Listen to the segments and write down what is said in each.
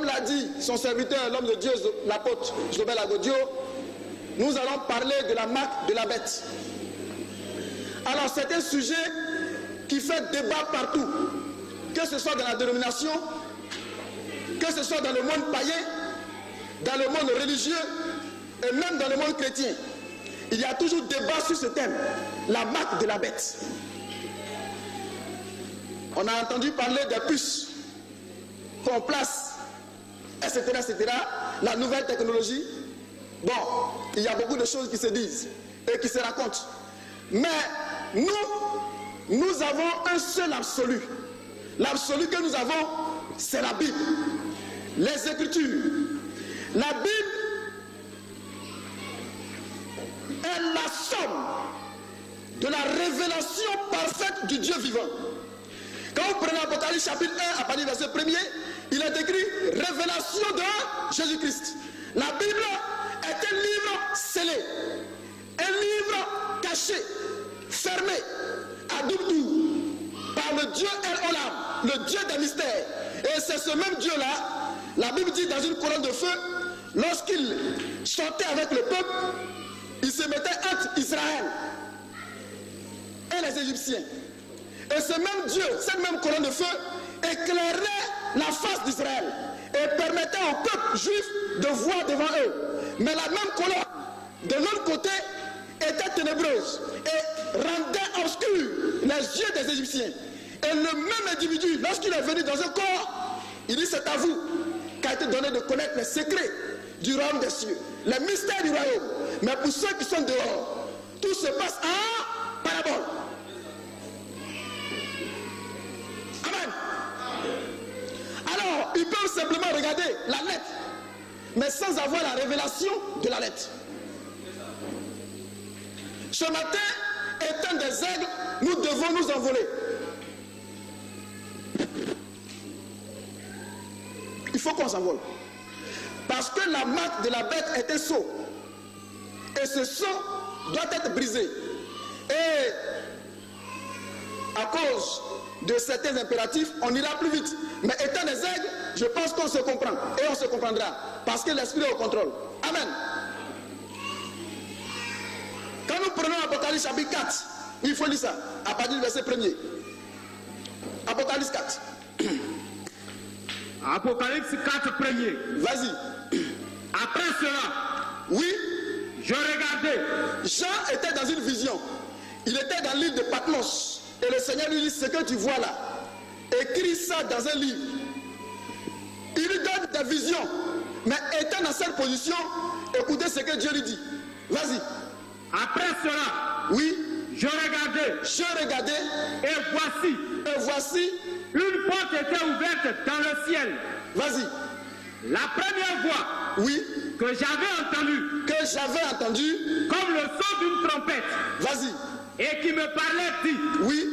comme l'a dit son serviteur, l'homme de Dieu, l'apôtre Jobel Agodio, nous allons parler de la marque de la bête. Alors c'est un sujet qui fait débat partout, que ce soit dans la dénomination, que ce soit dans le monde païen, dans le monde religieux et même dans le monde chrétien. Il y a toujours débat sur ce thème, la marque de la bête. On a entendu parler des puces qu'on place, etc., etc., la nouvelle technologie. Bon, il y a beaucoup de choses qui se disent et qui se racontent. Mais nous avons un seul absolu. L'absolu que nous avons, c'est la Bible. Les Écritures. La Bible est la somme de la révélation parfaite du Dieu vivant. Quand vous prenez l'Apocalypse chapitre 1, à partir du verset 1er, il est écrit révélation de Jésus-Christ. La Bible est un livre scellé, un livre caché, fermé, à double tour, par le Dieu El Olam, le Dieu des mystères. Et c'est ce même Dieu-là, la Bible dit dans une colonne de feu, lorsqu'il chantait avec le peuple, il se mettait entre Israël et les Égyptiens. Et ce même Dieu, cette même colonne de feu, éclairait la face d'Israël et permettait au peuple juif de voir devant eux. Mais la même colonne, de l'autre côté, était ténébreuse et rendait obscurs les yeux des Égyptiens. Et le même individu, lorsqu'il est venu dans un corps, il dit c'est à vous qu'a été donné de connaître les secrets du royaume des cieux, les mystères du royaume. Mais pour ceux qui sont dehors, tout se passe en parabole. Amen. Alors, ils peuvent simplement regarder la lettre, mais sans avoir la révélation de la lettre. Ce matin, étant des aigles, nous devons nous envoler. Il faut qu'on s'envole. Parce que la marque de la bête est un sceau. Et ce sceau doit être brisé. Et à cause de certains impératifs, on ira plus vite. Mais étant des aigles, je pense qu'on se comprend. Et on se comprendra. Parce que l'esprit est au contrôle. Amen. Quand nous prenons Apocalypse chapitre 4, il faut lire ça, à partir du verset 1er. Apocalypse 4. Apocalypse 4, 1er. Vas-y. Après cela, oui, je regardais. Jean était dans une vision. Il était dans l'île de Patmos. Et le Seigneur lui dit, ce que tu vois là, écris ça dans un livre. Il lui donne des visions. Mais étant dans cette position, écoutez ce que Dieu lui dit. Vas-y. Après cela, oui, je regardais, et voici, une porte était ouverte dans le ciel. Vas-y. La première voix, oui, que j'avais entendue, comme le son d'une trompette, vas-y, et qui me parlait dit, oui,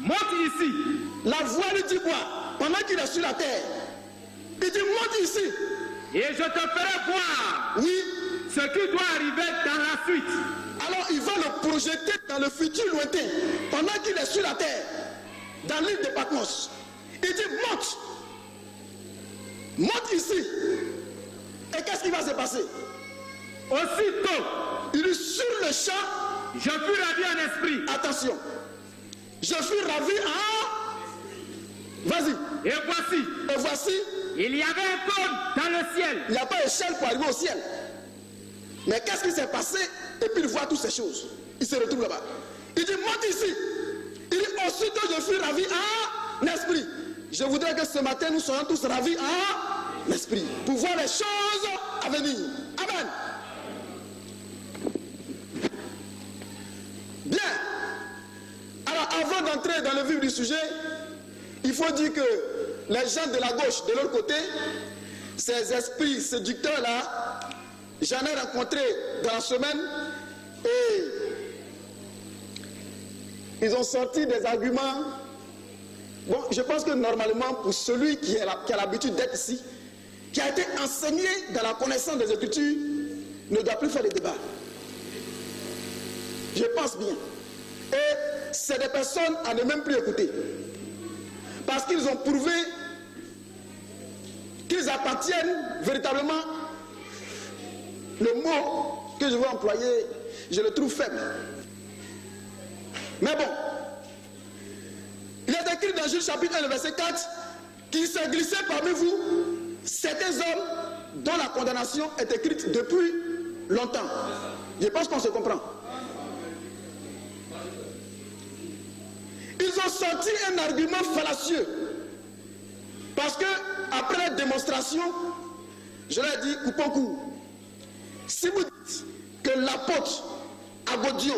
monte ici. La voix lui dit quoi? Pendant qu'il est sur la terre, il dit monte ici, et je te ferai voir, oui, ce qui doit arriver dans la suite. Alors il va le projeter dans le futur lointain, pendant qu'il est sur la terre, dans l'île de Patmos. Il dit monte ici. Et qu'est-ce qui va se passer? Aussitôt, il dit sur le champ, je fus ravi en esprit. Attention, je fus ravi en... Vas-y. Et voici, il y avait un trône dans le ciel. Il n'y a pas échelle pour arriver au ciel. Mais qu'est-ce qui s'est passé? Et puis il voit toutes ces choses. Il se retrouve là-bas. Il dit monte ici. Il dit aussitôt je fus ravi en esprit. Je voudrais que ce matin nous soyons tous ravis en esprit pour voir les choses à venir. Amen. Bien. Alors avant d'entrer dans le vif du sujet, il faut dire que les gens de la gauche, de l'autre côté, ces esprits séducteurs-là, j'en ai rencontré dans la semaine et ils ont sorti des arguments. Bon, je pense que normalement, pour celui qui a l'habitude d'être ici, qui a été enseigné dans la connaissance des Écritures, ne doit plus faire de débat. Je pense bien. Et c'est des personnes à ne même plus écouter. Parce qu'ils ont prouvé qu'ils qu'ils appartiennent véritablement, le mot que je veux employer, je le trouve faible. Mais bon, il est écrit dans Juge chapitre 1, le verset 4, qu'il s'est glissé parmi vous certains hommes dont la condamnation est écrite depuis longtemps. Je pense qu'on se comprend. Ils ont sorti un argument fallacieux. Parce que, après la démonstration, je leur ai dit, coupons court. Si vous dites que l'apôtre Agodio,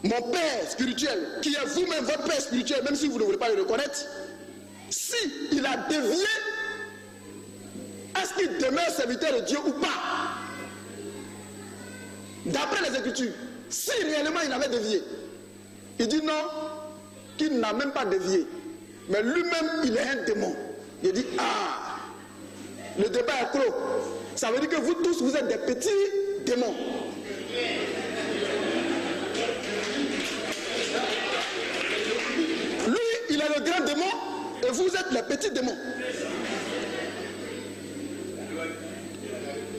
mon père spirituel, qui est vous-même votre père spirituel, même si vous ne voulez pas le reconnaître, si il a dévié, est-ce qu'il demeure serviteur de Dieu ou pas? D'après les Écritures, si réellement il avait dévié, il dit non, qu'il n'a même pas dévié, mais lui-même il est un démon. Il dit ah, le débat est clos. Ça veut dire que vous tous vous êtes des petits démons. Lui, il est le grand démon et vous êtes les petits démons.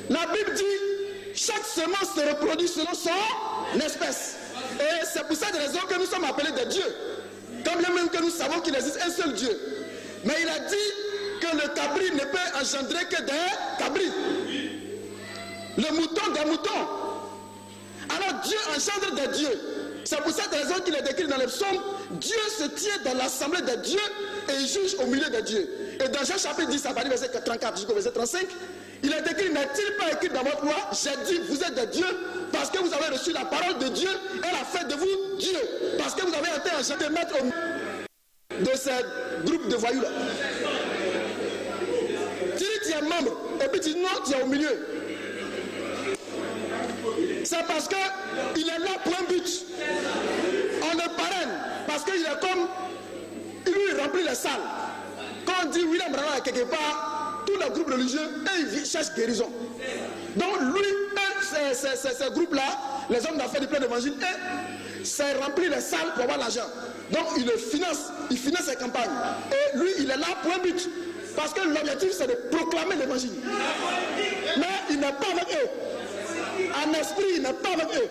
La Bible dit chaque semence se reproduit selon son espèce. Et c'est pour cette raison que nous sommes appelés des dieux. Quand bien même que nous savons qu'il existe un seul Dieu. Mais il a dit que le cabri ne peut engendrer que des cabris. Le mouton des moutons. Alors Dieu engendre des dieux. C'est pour cette raison qu'il est écrit dans les psaumes, Dieu se tient dans l'assemblée des dieux et il juge au milieu des dieux. Et dans Jean chapitre 10, à partir du verset 34 jusqu'au verset 35, il est écrit, n'est-il pas écrit dans votre loi, j'ai dit, vous êtes des dieux parce que vous avez reçu la parole de Dieu et elle a fait de vous Dieu. Parce que vous avez été engendré maître de ces groupes de voyous-là. Tu dis tu es membre et puis tu dis non, tu es au milieu. C'est parce qu'il est là pour un but. On le parraine parce qu'il est comme, il remplit les salles. Quand on dit William Branham quelque part, tous les groupes religieux, ils cherchent guérison. Donc lui, ces groupes-là, les hommes d'affaires du plein d'évangile, c'est remplir les salles pour avoir l'argent. Donc il finance ses campagnes. Et lui, il est là pour un but. Parce que l'objectif, c'est de proclamer l'évangile. Mais il n'est pas avec eux. En esprit, il n'est pas avec eux.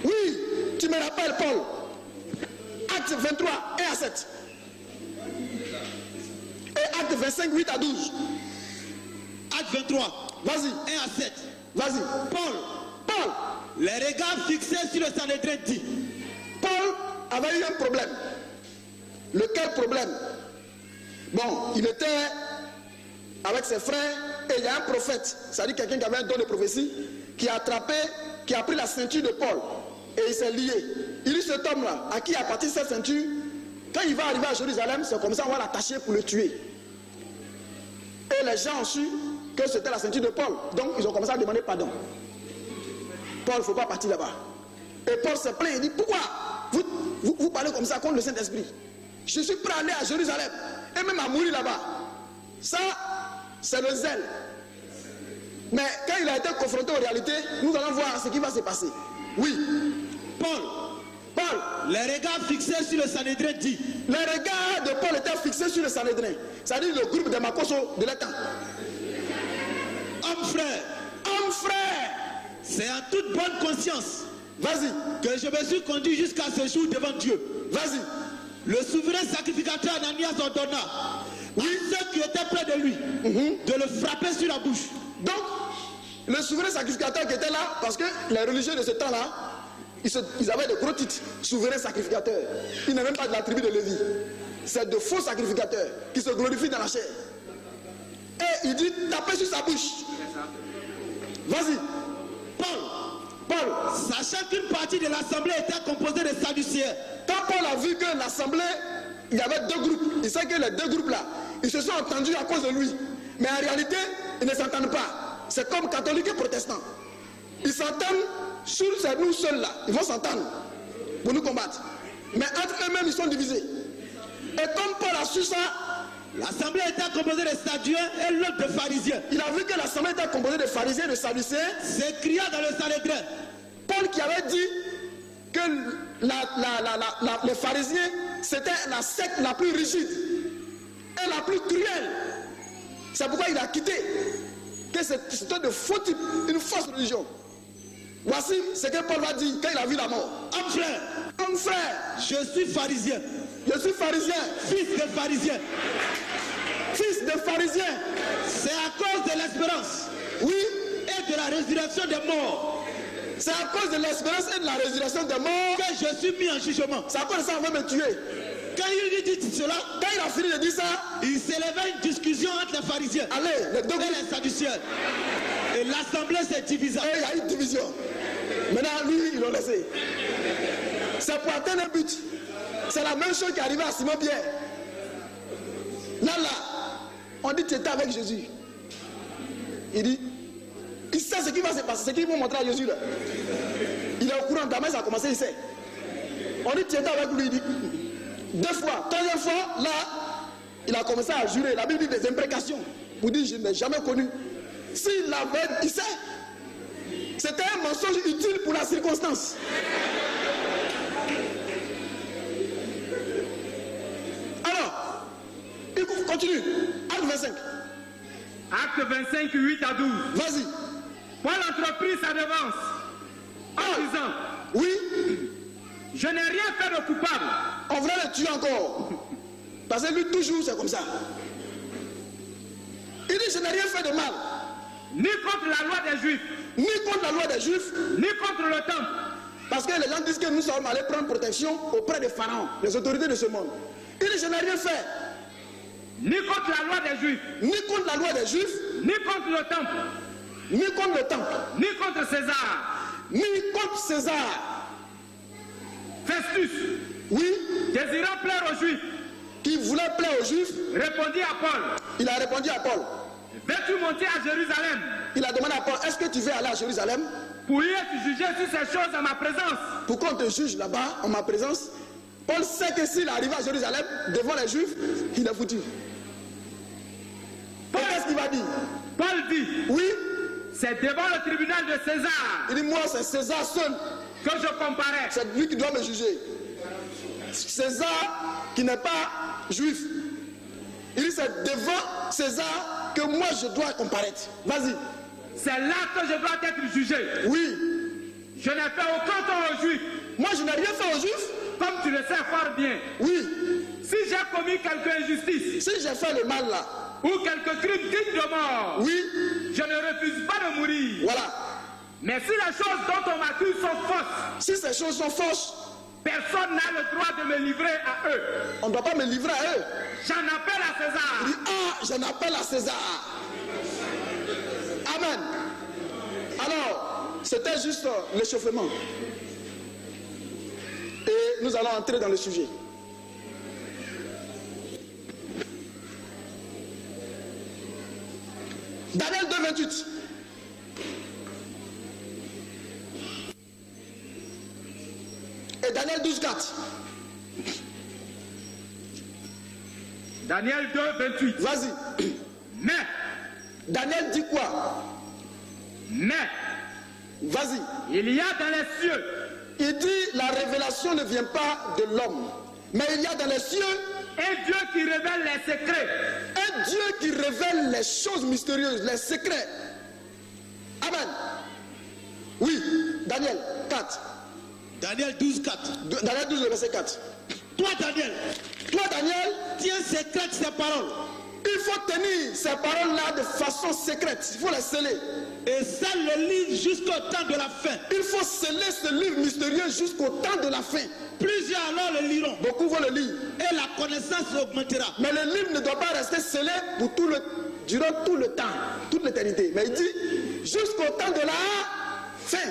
Oui, tu me rappelles, Paul. Acte 23, 1 à 7. Et acte 25, 8 à 12. Acte 23. Vas-y. 1 à 7. Vas-y. Paul. Les regards fixés sur le Sanhédrin dit. Paul avait eu un problème. Lequel problème? Bon, il était avec ses frères et il y a un prophète, c'est-à-dire quelqu'un qui avait un don de prophétie, qui a attrapé, qui a pris la ceinture de Paul et il s'est lié. Il dit cet homme-là, à qui appartient cette ceinture, quand il va arriver à Jérusalem, c'est comme ça on va l'attacher pour le tuer. Et les gens ont su que c'était la ceinture de Paul. Donc ils ont commencé à demander pardon. Paul, il ne faut pas partir là-bas. Et Paul se plaint, il dit, pourquoi vous parlez comme ça contre le Saint-Esprit? Je suis prêt à aller à Jérusalem et même à mourir là-bas. Ça, c'est le zèle. Mais quand il a été confronté aux réalités, nous allons voir ce qui va se passer. Oui. Paul. Les regards fixés sur le Sanhédrin dit. Les regards de Paul étaient fixés sur le Sanhédrin. C'est-à-dire le groupe de Makoso de l'état. Homme frère. C'est en toute bonne conscience. Vas-y. Que je me suis conduit jusqu'à ce jour devant Dieu. Vas-y. Le souverain sacrificateur Ananias ordonna à ceux qui étaient près de lui de le frapper sur la bouche. Donc, le souverain sacrificateur qui était là, parce que les religieux de ce temps-là, ils avaient de gros titres, souverain sacrificateur. Ils n'avaient même pas de la tribu de Lévi. C'est de faux sacrificateurs qui se glorifient dans la chair. Et il dit, tapez sur sa bouche. Vas-y. Paul, sachant qu'une partie de l'assemblée était composée de Sadducéens. Quand Paul a vu que l'assemblée, il y avait deux groupes, il sait que les deux groupes-là, ils se sont entendus à cause de lui. Mais en réalité, ils ne s'entendent pas. C'est comme catholiques et protestants. Ils s'entendent sur nous seuls là. Ils vont s'entendre pour nous combattre. Mais entre eux-mêmes, ils sont divisés. Et comme Paul a su ça, l'assemblée était composée de Sadducéens et l'autre de pharisiens. Il a vu que l'assemblée était composée de pharisiens et de sadducéens. S'écria dans le Sanhédrin. Paul qui avait dit que les pharisiens, c'était la secte la plus rigide. est la plus cruelle. C'est pourquoi il a quitté. Que c'était de faux type, une fausse religion. Voici ce que Paul va dire quand il a vu la mort. Homme frère, je suis pharisien. Je suis pharisien. Fils de pharisien. Fils de pharisien. C'est à cause de l'espérance. Oui. Et de la résurrection des morts. C'est à cause de l'espérance et de la résurrection des morts que je suis mis en jugement. C'est à cause de ça qu'on veut me tuer. Quand il dit cela, quand il a fini de dire ça, il s'élevait une discussion entre les pharisiens et les sadducéens. Et l'assemblée s'est divisée. Et il y a une division. Maintenant, lui, ils l'ont laissé. C'est pour atteindre un but. C'est la même chose qui est arrivée à Simon-Pierre. Là, on dit que tu étais avec Jésus. Il dit, il sait ce qui va se passer, ce qu'ils vont montrer à Jésus là. Il est au courant, Damas a commencé, il sait. On dit que tu étais avec lui, il dit, 2 fois, 3e fois, là, il a commencé à jurer. La Bible dit des imprécations. Pour dire, je n'ai jamais connu. S'il l'avait, il sait. C'était un mensonge utile pour la circonstance. Alors, il continue. Acte 25. Acte 25, 8 à 12. Vas-y. Paul entreprit sa défense en disant, oui, je n'ai rien fait de coupable. On voulait le tuer encore. Parce que lui, toujours, c'est comme ça. Il dit, je n'ai rien fait de mal. Ni contre la loi des Juifs. Ni contre la loi des Juifs. Ni contre le temple. Parce que les gens disent que nous sommes allés prendre protection auprès des pharaons, les autorités de ce monde. Il dit, je n'ai rien fait. Ni contre la loi des Juifs. Ni contre la loi des Juifs. Ni contre le temple. Ni contre le temple. Ni contre César. Ni contre César. Festus. Oui. Désirant plaire aux Juifs. Qui voulait plaire aux Juifs. Répondit à Paul. Il a répondu à Paul. Veux-tu monter à Jérusalem? Il a demandé à Paul, est-ce que tu veux aller à Jérusalem? Pour y être jugé sur ces choses en ma présence. Pour qu'on te juge là-bas, en ma présence. Paul sait que s'il arrive à Jérusalem, devant les Juifs, il est foutu. Qu'est-ce qu'il va dire? Paul dit, oui, c'est devant le tribunal de César. Il dit, moi c'est César seul que je comparais. C'est lui qui doit me juger. César qui n'est pas juif. Il dit, c'est devant César que moi je dois comparaître. Vas-y. C'est là que je dois être jugé. Oui. Je n'ai fait aucun tort aux Juifs. Moi je n'ai rien fait aux Juifs. Comme tu le sais fort bien. Oui. Si j'ai commis quelque injustice. Si j'ai fait le mal là. Ou quelque crime digne de mort. Oui. Je ne refuse pas de mourir. Voilà. Mais si les choses dont on m'accuse sont fausses. Si ces choses sont fausses. Personne n'a le droit de me livrer à eux. On ne doit pas me livrer à eux. J'en appelle à César. Il dit, ah, j'en appelle à César. Amen. Alors, c'était juste l'échauffement. Et nous allons entrer dans le sujet. Daniel 2, 28. Et Daniel 12, 4. Daniel 2, 28. Vas-y. Mais. Daniel dit quoi? Mais. Vas-y. Il y a dans les cieux. Il dit la révélation ne vient pas de l'homme. Mais il y a dans les cieux un Dieu qui révèle les secrets. Un Dieu qui révèle les choses mystérieuses, les secrets. Amen. Oui, Daniel 4. Daniel 12, 4. Daniel 12, verset 4. Toi, Daniel, tiens secrète ces paroles. Il faut tenir ces paroles-là de façon secrète. Il faut les sceller. Et scelle le livre jusqu'au temps de la fin. Il faut sceller ce livre mystérieux jusqu'au temps de la fin. Plusieurs alors le liront. Beaucoup vont le lire. Et la connaissance augmentera. Mais le livre ne doit pas rester scellé pour durant tout le temps, toute l'éternité. Mais il dit jusqu'au temps de la fin.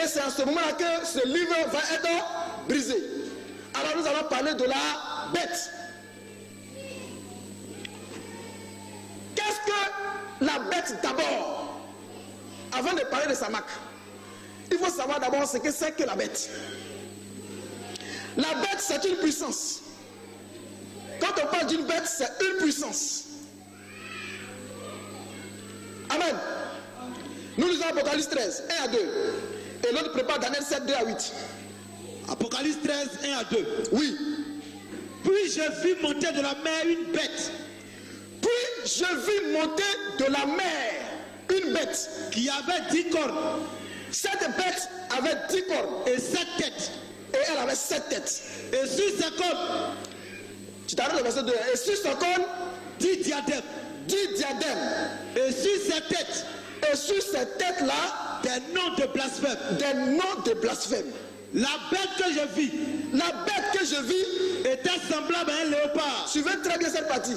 Et c'est à ce moment-là que ce livre va être brisé. Alors nous allons parler de la bête. Qu'est-ce que la bête d'abord? Avant de parler de sa marque, il faut savoir d'abord ce que c'est que la bête. La bête, c'est une puissance. Quand on parle d'une bête, c'est une puissance. Amen. Nous lisons Apocalypse 13, 1 à 2. Et l'autre prépare Daniel 7, 2 à 8. Apocalypse 13, 1 à 2. Oui. Puis je vis monter de la mer une bête. Puis je vis monter de la mer une bête qui avait 10 cornes. Cette bête avait 10 cornes et 7 têtes. Et elle avait 7 têtes. Et sur ses cornes, tu t'arrêtes le verset 2. Et sur ses cornes, 10 diadèmes. 10 diadèmes. Et sur ses têtes, et sur ces têtes-là, des noms de blasphème. Des noms de blasphème. La bête que je vis était semblable à un léopard. Suivez très bien cette partie.